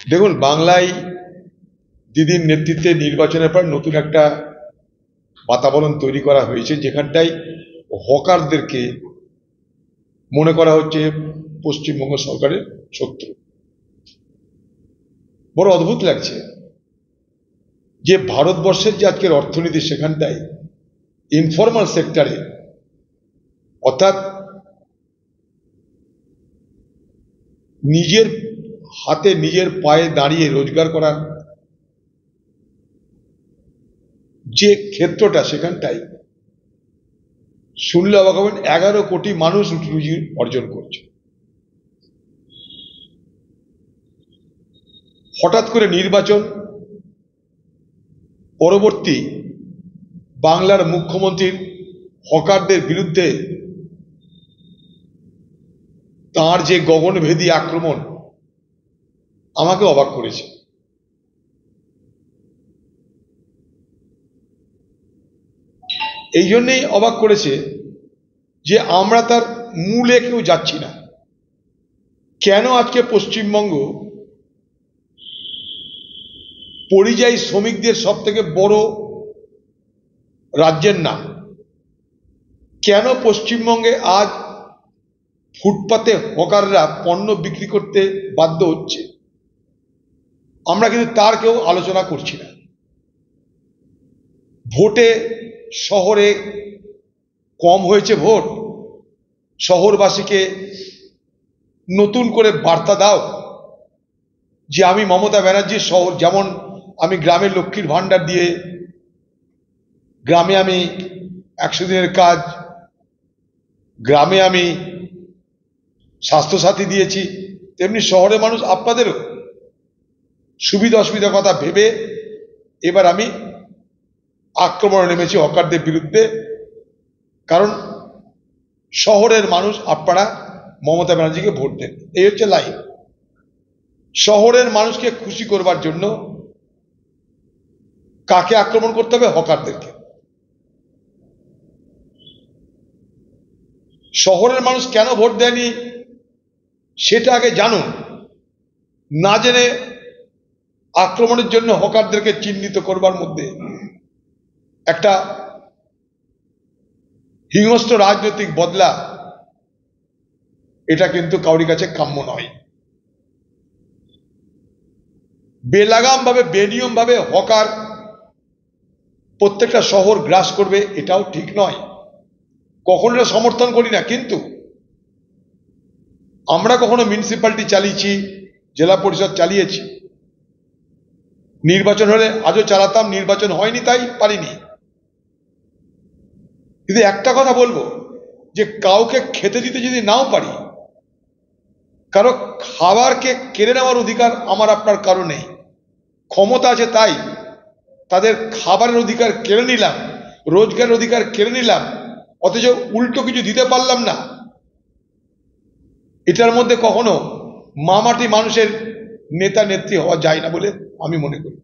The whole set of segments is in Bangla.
দেখুন, বাংলায় দিদির নেতৃত্বে নির্বাচনের পর নতুন একটা বাতাবরণ তৈরি করা হয়েছে, যেখানটায় হকারদেরকে মনে করা হচ্ছে পশ্চিমবঙ্গ সরকারের শত্রু। বড় অদ্ভুত লাগছে যে ভারতবর্ষের যে আজকের অর্থনীতি, সেখানটায় ইনফরমাল সেক্টরে, অর্থাৎ নিজের হাতে নিজের পায়ে দাঁড়িয়ে রোজগার করার যে ক্ষেত্রটা, সেখানটায় শুনলে অবাক হবেন, 11 কোটি মানুষ রুজি অর্জন করছে। হঠাৎ করে নির্বাচন পরবর্তী বাংলার মুখ্যমন্ত্রীর হকারদের বিরুদ্ধে তার যে গগনভেদী আক্রমণ আমাকে অবাক করেছে। এই জন্যেই অবাক করেছে যে আমরা তার মূলে কেউ যাচ্ছি না। কেন আজকে পশ্চিমবঙ্গ পরিযায়ী শ্রমিকদের সব থেকে বড় রাজ্যের নাম? কেন পশ্চিমবঙ্গে আজ ফুটপাতে হকাররা পণ্য বিক্রি করতে বাধ্য হচ্ছে? আমরা কিন্তু তার কেউ আলোচনা করছি না। ভোটে শহরে কম হয়েছে ভোট, শহরবাসীকে নতুন করে বার্তা দাও যে আমি মমতা ব্যানার্জির শহর, যেমন আমি গ্রামের লক্ষ্মীর ভাণ্ডার দিয়ে গ্রামে আমি 100 দিনের কাজ, গ্রামে আমি স্বাস্থ্যসাথী দিয়েছি, তেমনি শহরের মানুষ আপনাদেরও সুবিধা অসুবিধার কথা ভেবে এবার আমি আক্রমণে নেমেছি হকারদের বিরুদ্ধে। কারণ শহরের মানুষ আপনারা মমতা ব্যানার্জিকে ভোট দেন, এই হচ্ছে লাইন। শহরের মানুষকে খুশি করবার জন্য কাকে আক্রমণ করতে হবে? হকারদেরকে। শহরের মানুষ কেন ভোট দেয়নি সেটা আগে জানুন। না জেনে আক্রমণের জন্য হকারদেরকে চিহ্নিত করবার মধ্যে একটা হিংস্র রাজনৈতিক বদলা, এটা কিন্তু কাউরি কাছে কাম্য নয়। বেলাগাম ভাবে, বেনিয়ম ভাবে হকার প্রত্যেকটা শহর গ্রাস করবে, এটাও ঠিক নয়। কখনো এটা সমর্থন করি না, কিন্তু আমরা কখনো মিউনিসিপ্যালিটি চালিয়েছি, জেলা পরিষদ চালিয়েছি, নির্বাচন হলে আজও চালাতাম, নির্বাচন হয়নি তাই পারিনি। কিন্তু একটা কথা বলবো, যে কাউকে খেতে দিতে যদি নাও পারি, কারো খাবারকে কেড়ে নেওয়ার অধিকার আমার আপনার কারো নেই। ক্ষমতা আছে তাই তাদের খাবারের অধিকার কেড়ে নিলাম, রোজগারের অধিকার কেড়ে নিলাম, অথচ উল্টো কিছু দিতে পারলাম না। এটার মধ্যে কখনো মামাটি মানুষের নেতা নেত্রী হওয়া যায় না বলে আমি মনে করি।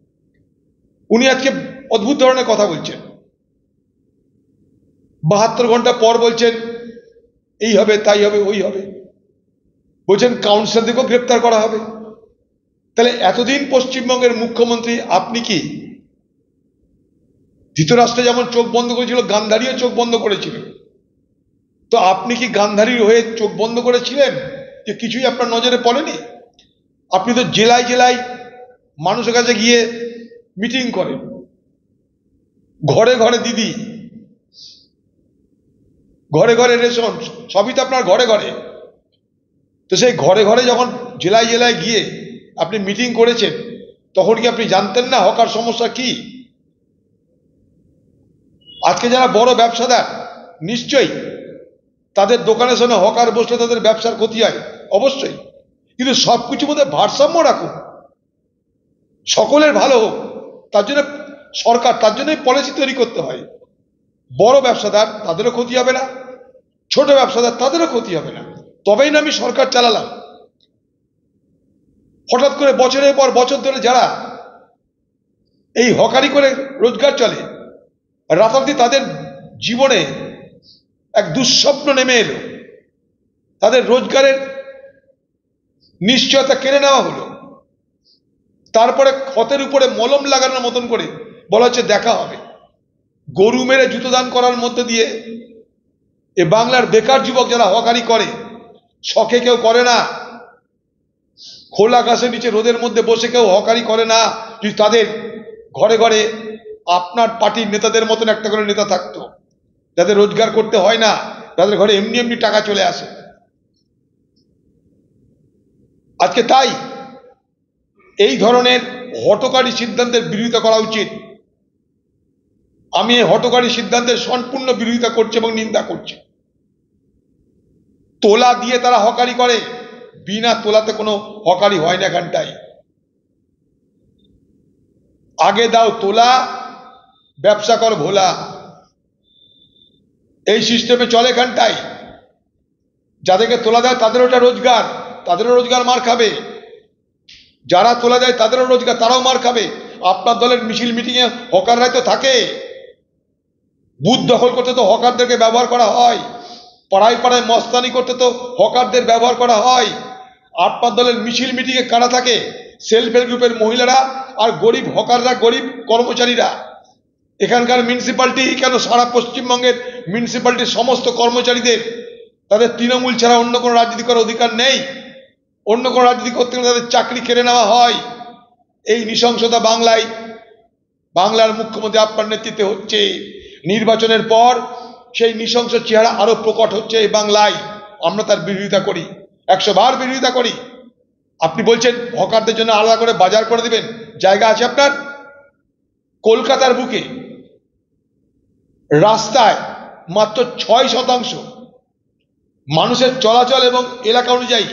উনি আজকে অদ্ভুত ধরনের কথা বলছেন, 72 ঘন্টা পর বলছেন এই হবে, তাই হবে, ওই হবে, বলছেন কাউন্সিলরদেরকেও গ্রেপ্তার করা হবে। তাহলে এতদিন পশ্চিমবঙ্গের মুখ্যমন্ত্রী আপনি কি ধৃতরাষ্ট্রে যেমন চোখ বন্ধ করেছিল, গান্ধারীও চোখ বন্ধ করেছিল, তো আপনি কি গান্ধারীর হয়ে চোখ বন্ধ করেছিলেন যে কিছুই আপনার নজরে পড়েনি? আপনি তো জেলায় জেলায় মানুষের কাছে গিয়ে মিটিং করেন, ঘরে ঘরে দিদি, ঘরে ঘরে রেশন, সবই তো আপনার ঘরে ঘরে। তো সেই ঘরে ঘরে যখন জেলায় জেলায় গিয়ে আপনি মিটিং করেছেন, তখন কি আপনি জানতেন না হকার সমস্যা কি? আজকে যারা বড় ব্যবসাদার, নিশ্চয়ই তাদের দোকানের সামনে হকার বসলে তাদের ব্যবসার ক্ষতি হয়, অবশ্যই, কিন্তু সবকিছুর মধ্যে ভারসাম্য রাখুন, সকলের ভালো হোক। তার জন্য সরকার, তার জন্যই পলিসি তৈরি করতে হয়। বড় ব্যবসাদার তাদেরও ক্ষতি হবে না, ছোট ব্যবসাদার তাদেরও ক্ষতি হবে না, তবেই না আমি সরকার চালালাম। হঠাৎ করে বছরের পর বছর ধরে যারা এই হকারি করে রোজগার চলে, রাতারাতি তাদের জীবনে এক দুঃস্বপ্ন নেমে এলো, তাদের রোজগারের নিশ্চয়তা কেড়ে নেওয়া হলো। তারপরে ক্ষতের উপরে মলম লাগানোর মতন করে বলা হচ্ছে দেখা হবে। গরু মেরে জুতো দান করার মধ্যে দিয়ে এ বাংলার বেকার যুবক যারা হকারি করে, শখে কেউ করে না, খোলা গাছের নিচে রোদের মধ্যে বসে কেউ হকারি করে না, যদি তাদের ঘরে ঘরে আপনার পার্টির নেতাদের মতন একটা করে নেতা থাকতো, যাদের রোজগার করতে হয় না, তাদের ঘরে এমনি এমনি টাকা চলে আসে। আজকে তাই এই ধরনের হঠকারী সিদ্ধান্তের বিরোধিতা করা উচিত। আমি এই হঠকারী সিদ্ধান্তের সম্পূর্ণ বিরোধিতা করছি এবং নিন্দা করছি। তোলা দিয়ে তারা হকারি করে, বিনা তোলাতে কোনো হকারি হয় না এখানটায়। আগে দাও তোলা, ব্যবসা কর ভোলা, এই সিস্টেমে চলে এখানটায়। যাদেরকে তোলা দেয় তাদেরও ওটা রোজগার, তাদেরও রোজগার মার খাবে। যারা তোলা দেয় তাদেরও রোজগার, তারাও মার খাবে। আপনার দলের মিছিল মিটিংয়ে হকাররাই তো থাকে। বুথ দখল করতে তো হকারদেরকে ব্যবহার করা হয়, পাড়ায় পাড়ায় মস্তানি করতে তো হকারদের ব্যবহার করা হয়। আপনার দলের মিছিল মিটিংয়ে কারা থাকে? সেলফ হেল্প গ্রুপের মহিলারা আর গরিব হকাররা, গরিব কর্মচারীরা। এখানকার মিউনিসিপ্যালিটি কেন, সারা পশ্চিমবঙ্গের মিউনিসিপ্যালিটির সমস্ত কর্মচারীদের তাদের তৃণমূল ছাড়া অন্য কোনো রাজনীতি করার অধিকার নেই। অন্য কোনো রাজনীতি করতে গেলে তাদের চাকরি কেড়ে নেওয়া হয়। এই নৃশংসতা বাংলার মুখ্যমন্ত্রী আপনার নেতৃত্বে হচ্ছে। নির্বাচনের পর সেই নৃশংস চেহারা আরো প্রকট হচ্ছে এই বাংলায়। আমরা তার বিরোধিতা করি, 100 বার বিরোধিতা করি। আপনি বলছেন হকারদের জন্য আলাদা করে বাজার করে দিবেন, জায়গা আছে আপনার? কলকাতার বুকে রাস্তায় মাত্র 6% মানুষের চলাচল এবং এলাকা অনুযায়ী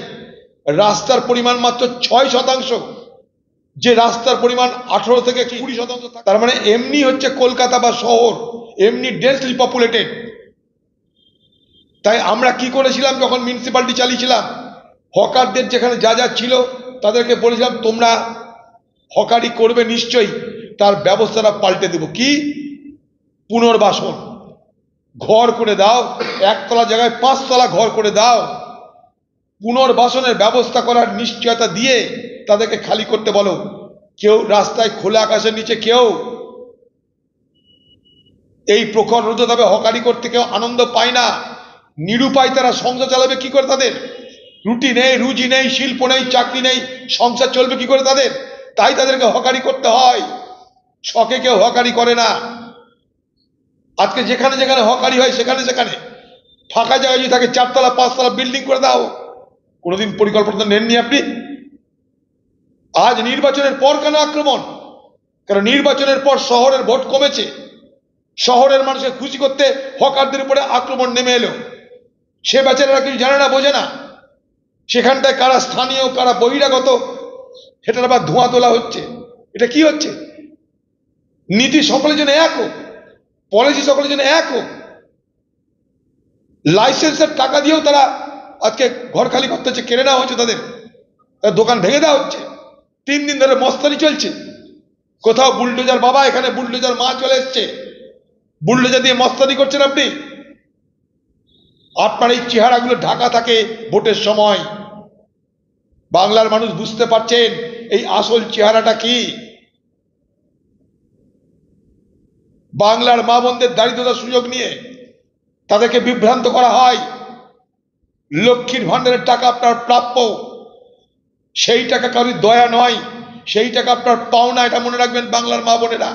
রাস্তার পরিমাণ মাত্র 6%, যে রাস্তার পরিমাণ 18 থেকে 20%। তার মানে এমনি হচ্ছে কলকাতা বা শহর এমনি ডেন্সলি পপুলেটেড। তাই আমরা কি করেছিলাম যখন মিউনিসিপ্যালিটি চালিয়েছিলাম, হকারদের যেখানে যা যা ছিল তাদেরকে বলেছিলাম তোমরা হকারি করবে নিশ্চয়ই, তার ব্যবস্থাটা পাল্টে দেব। কি? পুনর্বাসন, ঘর করে দাও, 1 তলা জায়গায় 5 তলা ঘর করে দাও। পুনর্বাসনের ব্যবস্থা করার নিশ্চয়তা দিয়ে তাদেরকে খালি করতে বলো। কেউ রাস্তায় খোলা আকাশের নিচে কেউ এই প্রখর রোদে তবে হকারি করতে কেউ আনন্দ পায় না। নিরুপায় তারা সংসার চালাবে কি করে? তাদের রুটি নেই, রুজি নেই, শিল্প নেই, চাকরি নেই, সংসার চলবে কি করে তাদের? তাই তাদেরকে হকারি করতে হয়। শখে কেউ হকারি করে না। আজকে যেখানে যেখানে হকারি হয় সেখানে সেখানে ফাঁকা জায়গায় যদি থাকে 4 তলা 5 তলা বিল্ডিং করে দাও। কোনোদিন পরিকল্পনা নেননি আপনি? আজ নির্বাচনের পর কেন আক্রমণ? কারণ নির্বাচনের পর শহরের ভোট কমেছে, শহরের মানুষকে খুশি করতে হকারদের উপরে আক্রমণ নেমে এলো। সে বেচারারা কিছু জানে না, বোঝে না। সেখানটায় কারা স্থানীয় কারা বহিরাগত সেটার আবার ধোঁয়া তোলা হচ্ছে। এটা কি হচ্ছে? নীতি সকলের জন্য এক হোক, পলিসি সকলের জন্য এক হোক। লাইসেন্সের টাকা দিয়েও তারা আজকে ঘর খালি করতে হচ্ছে, কেড়ে নেওয়া হচ্ছে তাদের দোকান ভেঙে দেওয়া হচ্ছে। 3 দিন ধরে মস্তানি চলছে। কোথাও বুলডোজার বাবা, এখানে বুলডোজার মা চলে এসছে, বুলডোজার দিয়ে মস্তানি করছেন আপনি। আপনার এই চেহারাগুলো ঢাকা থাকে ভোটের সময়। বাংলার মানুষ বুঝতে পারছেন এই আসল চেহারাটা কি। বাংলার মা বোনদের দারিদ্রতার সুযোগ নিয়ে তাদেরকে বিভ্রান্ত করা হয়। লক্ষ্মীর ভান্ডারের টাকা আপনার প্রাপ্য, সেই টাকা কারোর দয়া নয়, সেই টাকা আপনার পাওনা। এটা মনে রাখবেন বাংলার মা বোনেরা।